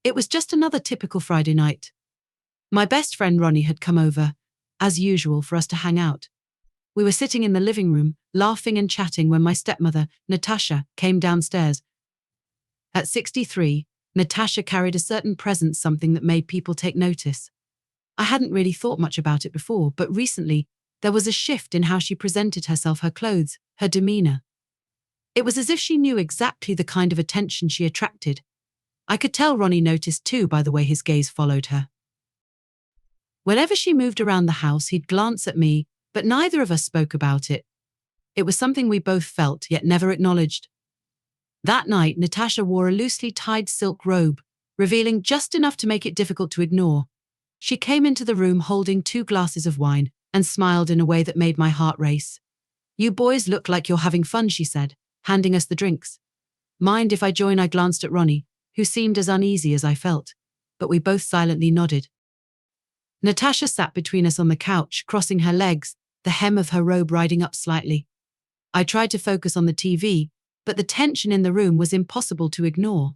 It was just another typical Friday night. My best friend Ronnie had come over, as usual, for us to hang out. We were sitting in the living room, laughing and chatting when my stepmother, Natasha, came downstairs. At 63, Natasha carried a certain presence, something that made people take notice. I hadn't really thought much about it before, but recently, there was a shift in how she presented herself, her clothes, her demeanor. It was as if she knew exactly the kind of attention she attracted. I could tell Ronnie noticed too by the way his gaze followed her. Whenever she moved around the house, he'd glance at me, but neither of us spoke about it. It was something we both felt, yet never acknowledged. That night, Natasha wore a loosely tied silk robe, revealing just enough to make it difficult to ignore. She came into the room holding 2 glasses of wine and smiled in a way that made my heart race. "You boys look like you're having fun," she said, handing us the drinks. "Mind if I join?" I glanced at Ronnie, who seemed as uneasy as I felt, but we both silently nodded. Natasha sat between us on the couch, crossing her legs, the hem of her robe riding up slightly. I tried to focus on the TV, but the tension in the room was impossible to ignore.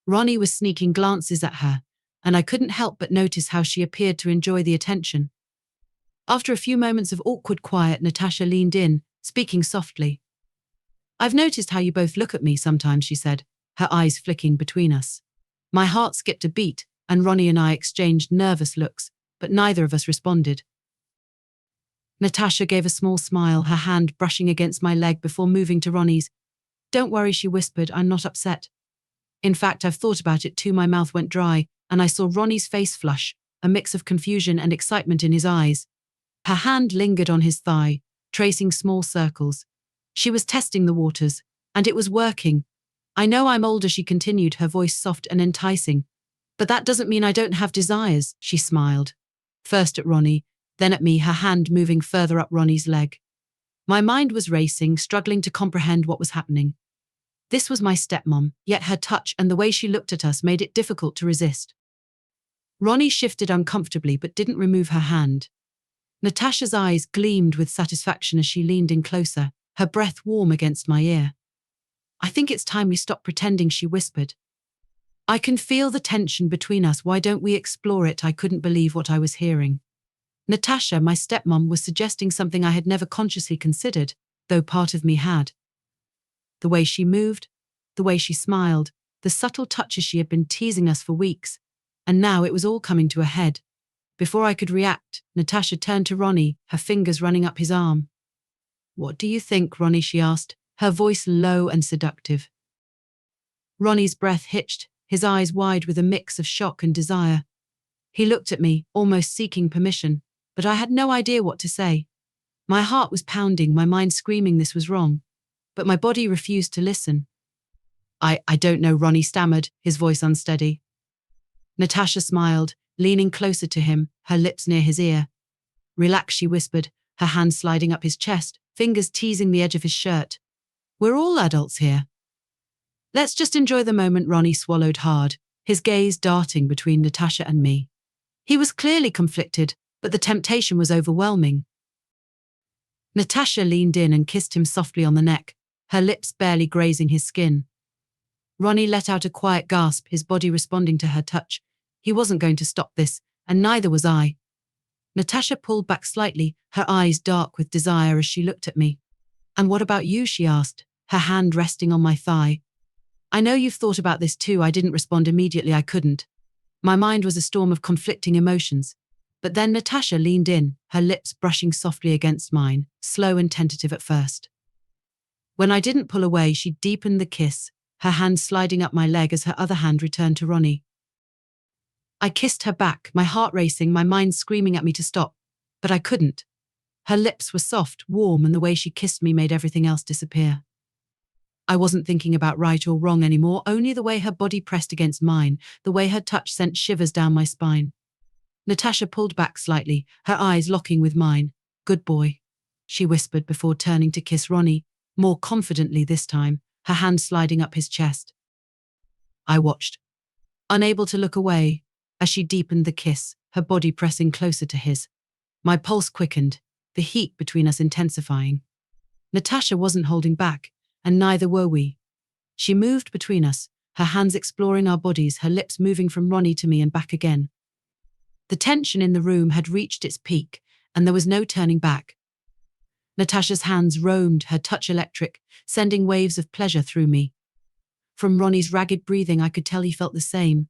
Ronnie was sneaking glances at her, and I couldn't help but notice how she appeared to enjoy the attention. After a few moments of awkward quiet, Natasha leaned in, speaking softly. "I've noticed how you both look at me sometimes," she said, her eyes flicking between us. My heart skipped a beat, and Ronnie and I exchanged nervous looks, but neither of us responded. Natasha gave a small smile, her hand brushing against my leg before moving to Ronnie's. "Don't worry," she whispered, "I'm not upset. In fact, I've thought about it too." My mouth went dry, and I saw Ronnie's face flush, a mix of confusion and excitement in his eyes. Her hand lingered on his thigh, tracing small circles. She was testing the waters, and it was working. "I know I'm older," she continued, her voice soft and enticing. "But that doesn't mean I don't have desires," she smiled. First at Ronnie, then at me, her hand moving further up Ronnie's leg. My mind was racing, struggling to comprehend what was happening. This was my stepmom, yet her touch and the way she looked at us made it difficult to resist. Ronnie shifted uncomfortably but didn't remove her hand. Natasha's eyes gleamed with satisfaction as she leaned in closer, her breath warm against my ear. "I think it's time we stop pretending," she whispered. "I can feel the tension between us. Why don't we explore it?" I couldn't believe what I was hearing. Natasha, my stepmom, was suggesting something I had never consciously considered, though part of me had. The way she moved, the way she smiled, the subtle touches she had been teasing us for weeks, and now it was all coming to a head. Before I could react, Natasha turned to Ronnie, her fingers running up his arm. "What do you think, Ronnie?" she asked, her voice low and seductive. Ronnie's breath hitched, his eyes wide with a mix of shock and desire. He looked at me, almost seeking permission, but I had no idea what to say. My heart was pounding, my mind screaming this was wrong, but my body refused to listen. I don't know," Ronnie stammered, his voice unsteady. Natasha smiled, leaning closer to him, her lips near his ear. "Relax," she whispered, her hand sliding up his chest, fingers teasing the edge of his shirt. "We're all adults here. Let's just enjoy the moment." Ronnie swallowed hard, his gaze darting between Natasha and me. He was clearly conflicted, but the temptation was overwhelming. Natasha leaned in and kissed him softly on the neck, her lips barely grazing his skin. Ronnie let out a quiet gasp, his body responding to her touch. He wasn't going to stop this, and neither was I. Natasha pulled back slightly, her eyes dark with desire as she looked at me. "And what about you?" she asked, her hand resting on my thigh. "I know you've thought about this too." I didn't respond immediately. I couldn't. My mind was a storm of conflicting emotions. But then Natasha leaned in, her lips brushing softly against mine, slow and tentative at first. When I didn't pull away, she deepened the kiss, her hand sliding up my leg as her other hand returned to Ronnie. I kissed her back, my heart racing, my mind screaming at me to stop, but I couldn't. Her lips were soft, warm, and the way she kissed me made everything else disappear. I wasn't thinking about right or wrong anymore, only the way her body pressed against mine, the way her touch sent shivers down my spine. Natasha pulled back slightly, her eyes locking with mine. "Good boy," she whispered before turning to kiss Ronnie, more confidently this time, her hand sliding up his chest. I watched, unable to look away, as she deepened the kiss, her body pressing closer to his. My pulse quickened, the heat between us intensifying. Natasha wasn't holding back, and neither were we. She moved between us, her hands exploring our bodies, her lips moving from Ronnie to me and back again. The tension in the room had reached its peak, and there was no turning back. Natasha's hands roamed, her touch electric, sending waves of pleasure through me. From Ronnie's ragged breathing, I could tell he felt the same.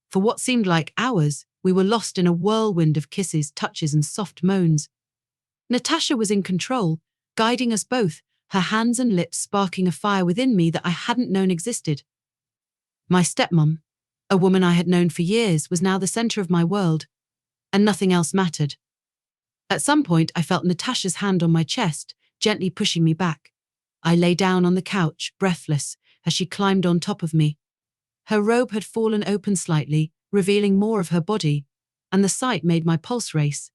For what seemed like hours, we were lost in a whirlwind of kisses, touches, and soft moans. Natasha was in control, guiding us both, her hands and lips sparking a fire within me that I hadn't known existed. My stepmom, a woman I had known for years, was now the center of my world, and nothing else mattered. At some point, I felt Natasha's hand on my chest, gently pushing me back. I lay down on the couch, breathless, as she climbed on top of me. Her robe had fallen open slightly, revealing more of her body, and the sight made my pulse race.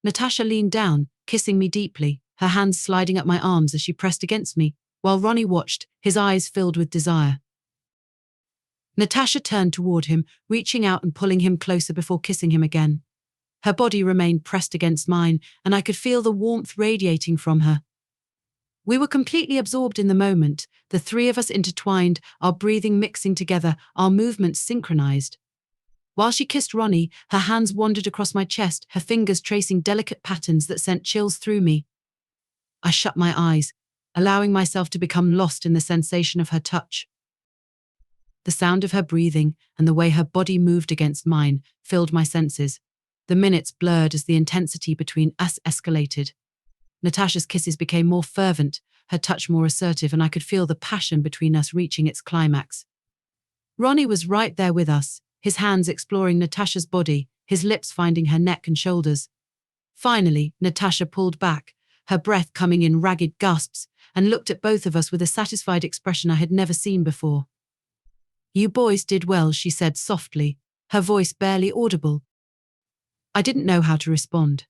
Natasha leaned down, kissing me deeply, her hands sliding up my arms as she pressed against me, while Ronnie watched, his eyes filled with desire. Natasha turned toward him, reaching out and pulling him closer before kissing him again. Her body remained pressed against mine, and I could feel the warmth radiating from her. We were completely absorbed in the moment, the three of us intertwined, our breathing mixing together, our movements synchronized. While she kissed Ronnie, her hands wandered across my chest, her fingers tracing delicate patterns that sent chills through me. I shut my eyes, allowing myself to become lost in the sensation of her touch. The sound of her breathing and the way her body moved against mine filled my senses. The minutes blurred as the intensity between us escalated. Natasha's kisses became more fervent, her touch more assertive, and I could feel the passion between us reaching its climax. Ronnie was right there with us, his hands exploring Natasha's body, his lips finding her neck and shoulders. Finally, Natasha pulled back, her breath coming in ragged gasps, and looked at both of us with a satisfied expression I had never seen before. "You boys did well," she said softly, her voice barely audible. I didn't know how to respond.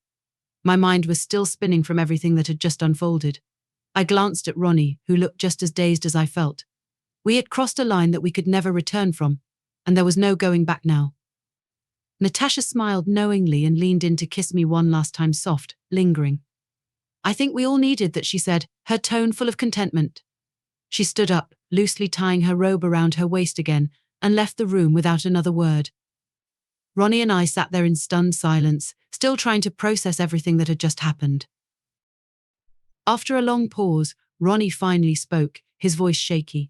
My mind was still spinning from everything that had just unfolded. I glanced at Ronnie, who looked just as dazed as I felt. We had crossed a line that we could never return from, and there was no going back now. Natasha smiled knowingly and leaned in to kiss me one last time, soft, lingering. "I think we all needed that," she said, her tone full of contentment. She stood up, loosely tying her robe around her waist again, and left the room without another word. Ronnie and I sat there in stunned silence, still trying to process everything that had just happened. After a long pause, Ronnie finally spoke, his voice shaky.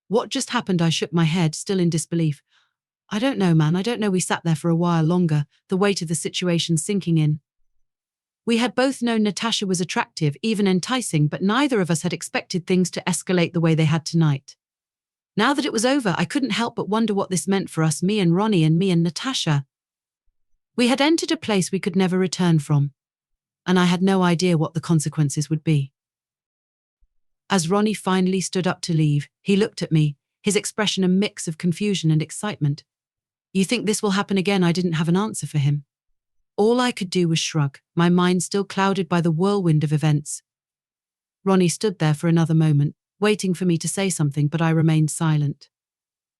"What just happened?" I shook my head, still in disbelief. "I don't know, man, I don't know." We sat there for a while longer, the weight of the situation sinking in. We had both known Natasha was attractive, even enticing, but neither of us had expected things to escalate the way they had tonight. Now that it was over, I couldn't help but wonder what this meant for us, me and Ronnie and me and Natasha. We had entered a place we could never return from, and I had no idea what the consequences would be. As Ronnie finally stood up to leave, he looked at me, his expression a mix of confusion and excitement. "You think this will happen again?" I didn't have an answer for him. All I could do was shrug, my mind still clouded by the whirlwind of events. Ronnie stood there for another moment, waiting for me to say something, but I remained silent.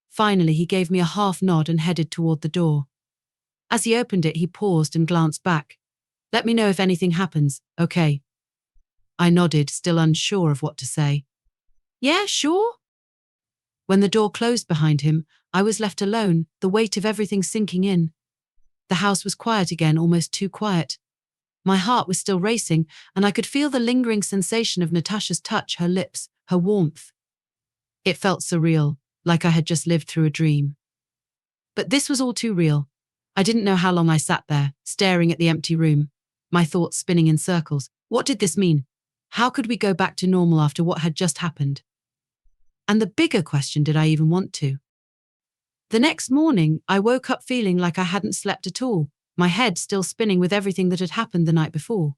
Finally, he gave me a half nod and headed toward the door. As he opened it, he paused and glanced back. "Let me know if anything happens, okay?" I nodded, still unsure of what to say. "Yeah, sure." When the door closed behind him, I was left alone, the weight of everything sinking in. The house was quiet again, almost too quiet. My heart was still racing, and I could feel the lingering sensation of Natasha's touch, her lips, her warmth. It felt surreal, like I had just lived through a dream. But this was all too real. I didn't know how long I sat there, staring at the empty room, my thoughts spinning in circles. What did this mean? How could we go back to normal after what had just happened? And the bigger question, did I even want to? The next morning, I woke up feeling like I hadn't slept at all, my head still spinning with everything that had happened the night before.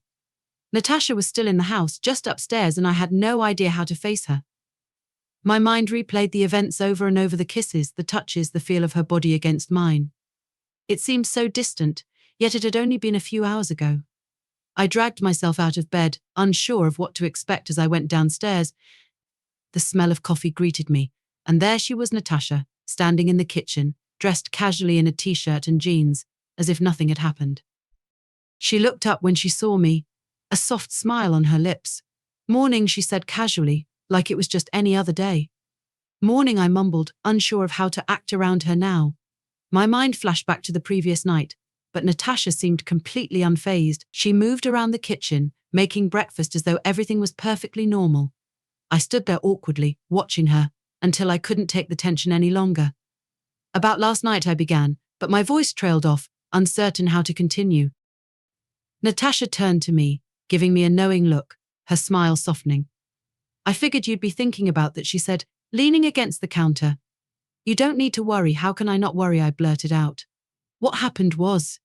Natasha was still in the house, just upstairs, and I had no idea how to face her. My mind replayed the events over and over, the kisses, the touches, the feel of her body against mine. It seemed so distant, yet it had only been a few hours ago. I dragged myself out of bed, unsure of what to expect as I went downstairs. The smell of coffee greeted me, and there she was, Natasha, standing in the kitchen, dressed casually in a t-shirt and jeans, as if nothing had happened. She looked up when she saw me, a soft smile on her lips. "Morning," she said casually, like it was just any other day. Morning, I mumbled, unsure of how to act around her now. My mind flashed back to the previous night, but Natasha seemed completely unfazed. She moved around the kitchen, making breakfast as though everything was perfectly normal. I stood there awkwardly, watching her, until I couldn't take the tension any longer. About last night, I began, but my voice trailed off, uncertain how to continue. Natasha turned to me, giving me a knowing look, her smile softening. I figured you'd be thinking about that, she said, leaning against the counter. You don't need to worry. How can I not worry? I blurted out. What happened was...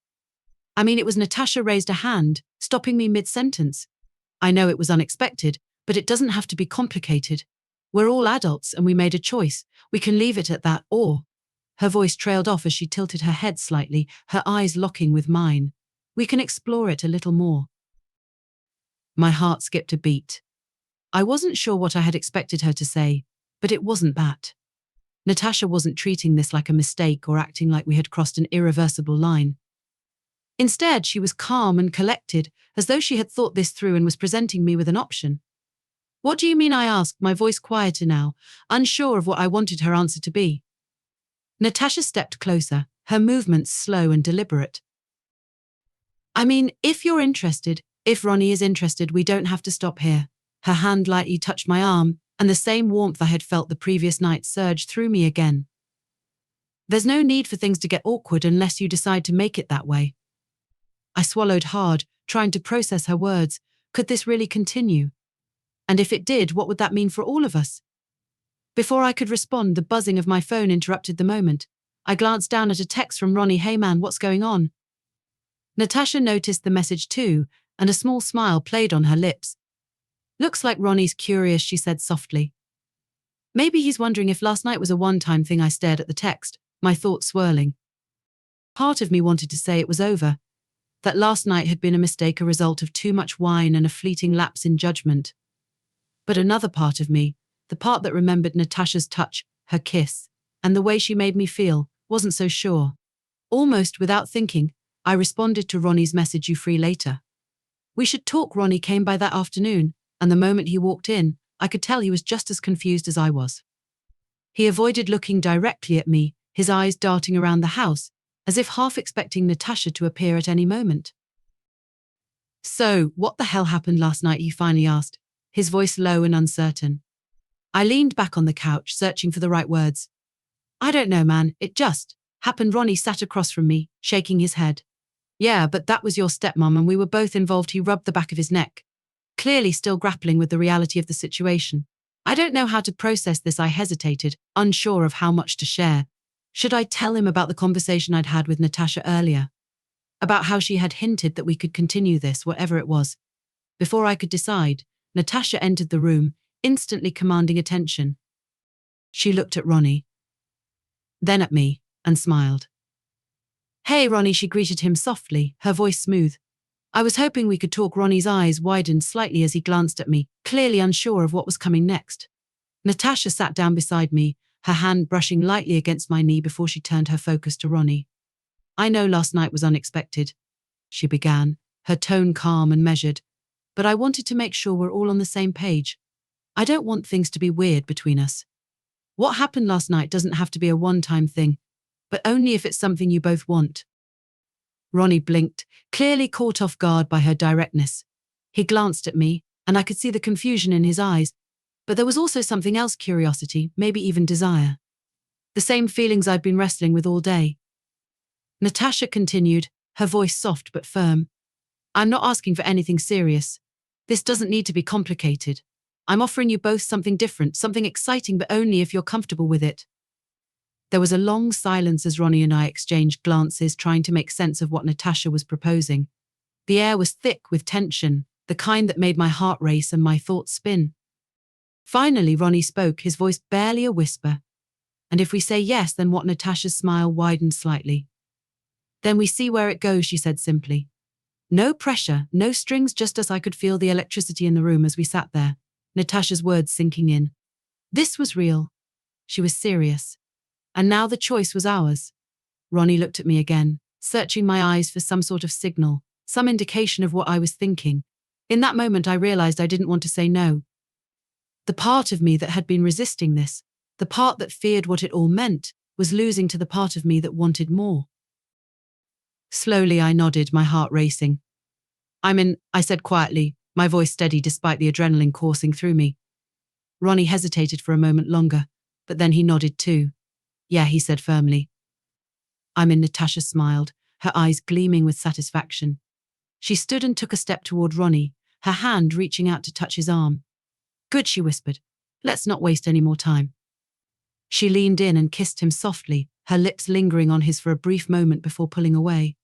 it was Natasha raised a hand, stopping me mid-sentence. I know it was unexpected, but it doesn't have to be complicated. We're all adults and we made a choice. We can leave it at that, or... Her voice trailed off as she tilted her head slightly, her eyes locking with mine. We can explore it a little more. My heart skipped a beat. I wasn't sure what I had expected her to say, but it wasn't that. Natasha wasn't treating this like a mistake or acting like we had crossed an irreversible line. Instead, she was calm and collected, as though she had thought this through and was presenting me with an option. What do you mean? I asked, my voice quieter now, unsure of what I wanted her answer to be. Natasha stepped closer, her movements slow and deliberate. If you're interested, if Ronnie is interested, we don't have to stop here. Her hand lightly touched my arm, and the same warmth I had felt the previous night surged through me again. There's no need for things to get awkward unless you decide to make it that way. I swallowed hard, trying to process her words. Could this really continue? And if it did, what would that mean for all of us? Before I could respond, the buzzing of my phone interrupted the moment. I glanced down at a text from Ronnie. Hey man, what's going on? Natasha noticed the message too, and a small smile played on her lips. Looks like Ronnie's curious, she said softly. Maybe he's wondering if last night was a one-time thing. I stared at the text, my thoughts swirling. Part of me wanted to say it was over, that last night had been a mistake, a result of too much wine and a fleeting lapse in judgment. But another part of me, the part that remembered Natasha's touch, her kiss, and the way she made me feel, wasn't so sure. Almost without thinking, I responded to Ronnie's message, you free later? We should talk. Ronnie came by that afternoon, and the moment he walked in, I could tell he was just as confused as I was. He avoided looking directly at me, his eyes darting around the house, as if half expecting Natasha to appear at any moment. So, what the hell happened last night? He finally asked, his voice low and uncertain. I leaned back on the couch, searching for the right words. I don't know, man, it just happened. Ronnie sat across from me, shaking his head. Yeah, but that was your stepmom and we were both involved. He rubbed the back of his neck, clearly still grappling with the reality of the situation. I don't know how to process this. I hesitated, unsure of how much to share. Should I tell him about the conversation I'd had with Natasha earlier? About how she had hinted that we could continue this, whatever it was. Before I could decide, Natasha entered the room, instantly commanding attention. She looked at Ronnie, then at me, and smiled. Hey, Ronnie, she greeted him softly, her voice smooth. I was hoping we could talk. Ronnie's eyes widened slightly as he glanced at me, clearly unsure of what was coming next. Natasha sat down beside me, her hand brushing lightly against my knee before she turned her focus to Ronnie. I know last night was unexpected, she began, her tone calm and measured, but I wanted to make sure we're all on the same page. I don't want things to be weird between us. What happened last night doesn't have to be a one-time thing, but only if it's something you both want. Ronnie blinked, clearly caught off guard by her directness. He glanced at me, and I could see the confusion in his eyes, but there was also something else, curiosity, maybe even desire. The same feelings I'd been wrestling with all day. Natasha continued, her voice soft but firm. I'm not asking for anything serious. This doesn't need to be complicated. I'm offering you both something different, something exciting, but only if you're comfortable with it. There was a long silence as Ronnie and I exchanged glances, trying to make sense of what Natasha was proposing. The air was thick with tension, the kind that made my heart race and my thoughts spin. Finally, Ronnie spoke, his voice barely a whisper. And if we say yes, then what? Natasha's smile widened slightly. Then we see where it goes, she said simply. No pressure, no strings, just us. I could feel the electricity in the room as we sat there, Natasha's words sinking in. This was real. She was serious. And now the choice was ours. Ronnie looked at me again, searching my eyes for some sort of signal, some indication of what I was thinking. In that moment, I realized I didn't want to say no. The part of me that had been resisting this, The part that feared what it all meant was losing to the part of me that wanted more. Slowly I nodded, my heart racing. I said quietly, my voice steady despite the adrenaline coursing through me. Ronnie hesitated for a moment longer, but then he nodded too. Yeah, he said firmly. I'm in. Natasha smiled, her eyes gleaming with satisfaction. She stood and took a step toward Ronnie, her hand reaching out to touch his arm. Good, she whispered. Let's not waste any more time. She leaned in and kissed him softly, her lips lingering on his for a brief moment before pulling away.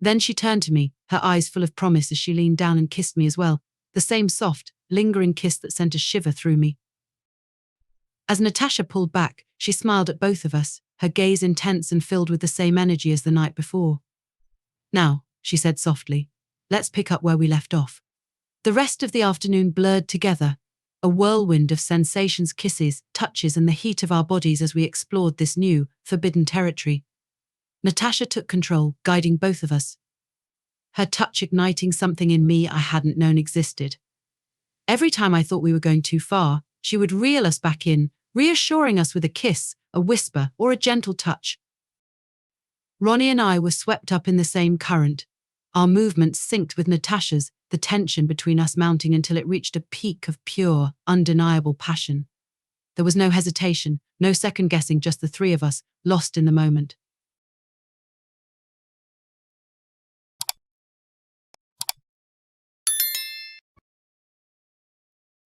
Then she turned to me, her eyes full of promise as she leaned down and kissed me as well, the same soft, lingering kiss that sent a shiver through me. As Natasha pulled back, she smiled at both of us, her gaze intense and filled with the same energy as the night before. Now, she said softly, let's pick up where we left off. The rest of the afternoon blurred together, a whirlwind of sensations, kisses, touches, and the heat of our bodies as we explored this new, forbidden territory. Natasha took control, guiding both of us, her touch igniting something in me I hadn't known existed. Every time I thought we were going too far, she would reel us back in, reassuring us with a kiss, a whisper, or a gentle touch. Ronnie and I were swept up in the same current, our movements synced with Natasha's, the tension between us mounting until it reached a peak of pure, undeniable passion. There was no hesitation, no second guessing, just the three of us, lost in the moment.